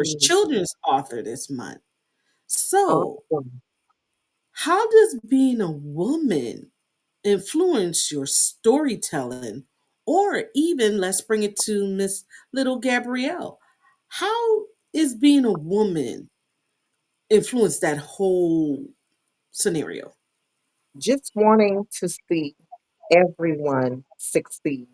Mhm. children's author this month. So, Awesome. how does being a woman influence your storytelling? Or even, let's bring it to Miss Little Gabrielle. How is being a woman influence that whole scenario? Just wanting to see everyone succeed,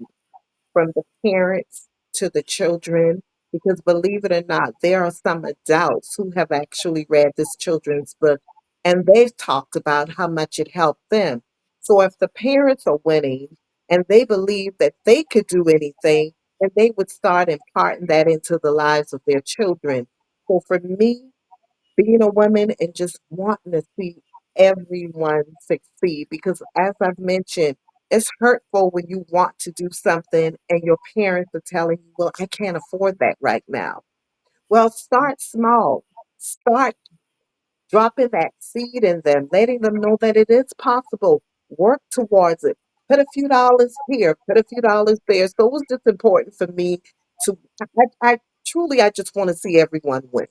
from the parents to the children, because believe it or not, there are some adults who have actually read this children's book and they've talked about how much it helped them. So if the parents are winning and they believe that they could do anything, then they would start imparting that into the lives of their children. So for me, being a woman and just wanting to see everyone succeed. Because as I've mentioned, it's hurtful when you want to do something and your parents are telling you, well, I can't afford that right now. Well, start small. Start dropping that seed in them, letting them know that it is possible. Work towards it. Put a few dollars here, put a few dollars there. So it was just important for me to, I truly, I just want to see everyone win.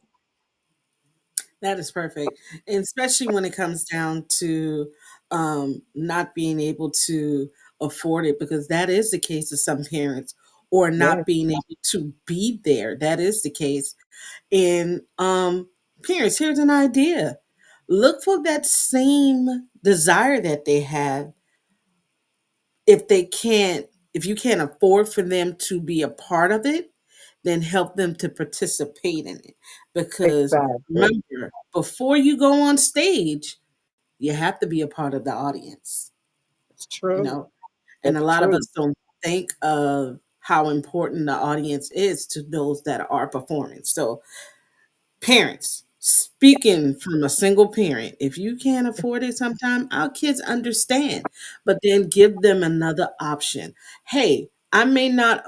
That is perfect. And especially when it comes down to not being able to afford it, because that is the case of some parents, or Yes, not being able to be there. That is the case. And parents, here's an idea. Look for that same desire that they have. If they can't, if you can't afford for them to be a part of it, then help them to participate in it. Because exactly. remember, before you go on stage, you have to be a part of the audience, It's you true. know? And a It's lot of true. us don't think of how important the audience is to those that are performing. So, parents, speaking from a single parent, if you can't afford it sometime, our kids understand, but then give them another option. Hey, I may not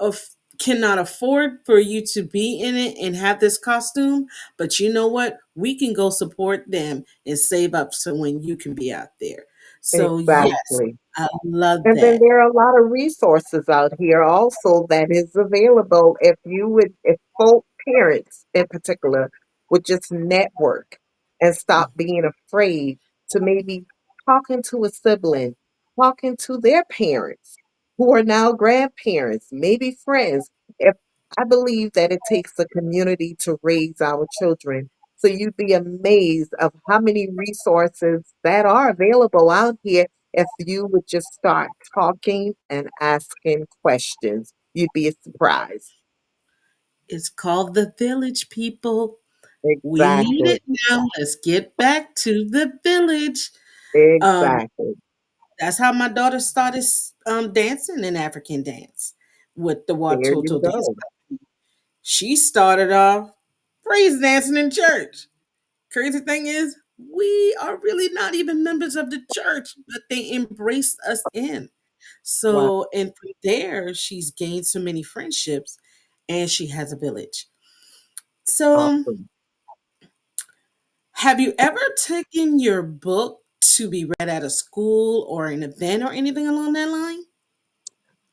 cannot afford for you to be in it and have this costume, but you know what? We can go support them and save up so when you can be out there. So yes, Exactly. I love And then that. there are a lot of resources out here also that is available if you would, if both parents in particular would just network and stop being afraid to maybe talking to a sibling, talking to their parents who are now grandparents, maybe friends. If I believe that it takes a community to raise our children. So you'd be amazed of how many resources that are available out here if you would just start talking and asking questions. You'd be surprised. It's called The Village, people. We need Exactly. it now. Let's get back to the village. Um, Exactly. that's how my daughter started dancing in African dance with the There you Watoto dance. go. She started off praise dancing in church. Crazy thing is, we are really not even members of the church, but they embraced us in. Wow. So, and from there, she's gained so many friendships, and she has a village. So, Awesome. have you ever taken your book to be read at a school or an event or anything along that line?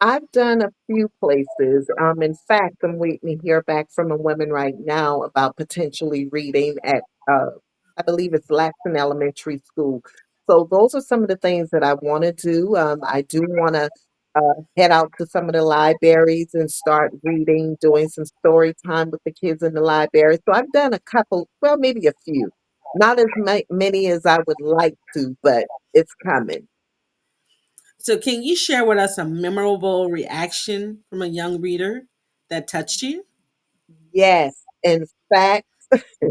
I've done a few places. In fact, I'm waiting to hear back from a woman right now about potentially reading at, I believe it's Laxton Elementary School. So those are some of the things that I want to do. I do want to head out to some of the libraries and start reading, doing some story time with the kids in the library. So I've done a couple, well, maybe a few, not as many as I would like to, but it's coming. So, can you share with us a memorable reaction from a young reader that touched you? Yes. In fact, a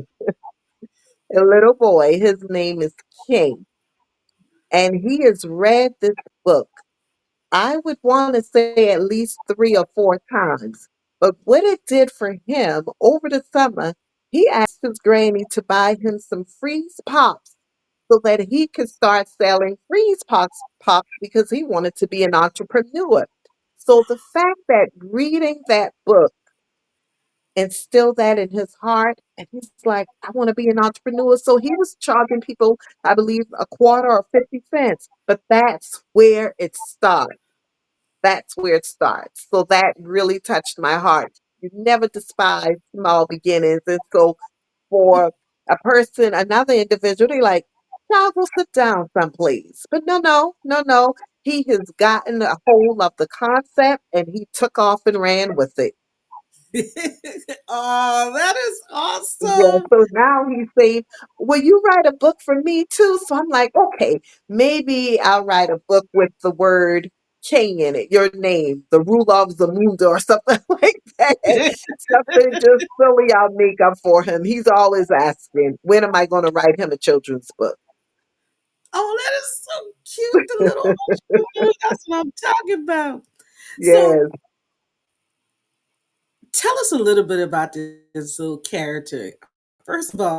little boy. His name is King, and he has read this book. I would want to say at least 3 or 4 times. But what it did for him over the summer, he asked his granny to buy him some freeze pops so that he could start selling pops because he wanted to be an entrepreneur. So the fact that reading that book instill that in his heart. And he's like, I want to be an entrepreneur. So he was charging people, I believe, a quarter or 50 cents. But that's where it starts. That's where it starts. So that really touched my heart. You never despise small beginnings. And so for a person, another individual, they like, child, go sit down someplace. But no, no, no, no. He has gotten a hold of the concept and he took off and ran with it. Oh, that is Yeah, awesome. so now he's saying, will you write a book for me too? So I'm like, okay, maybe I'll write a book with the word King in it, your name, the rule of the Zamunda or something like that. Something just silly I'll make up for him. He's always asking, when am I going to write him a children's book? Oh, that is so cute. The little entrepreneur. That's what I'm talking about. So Yes. tell us a little bit about this little character. First of all,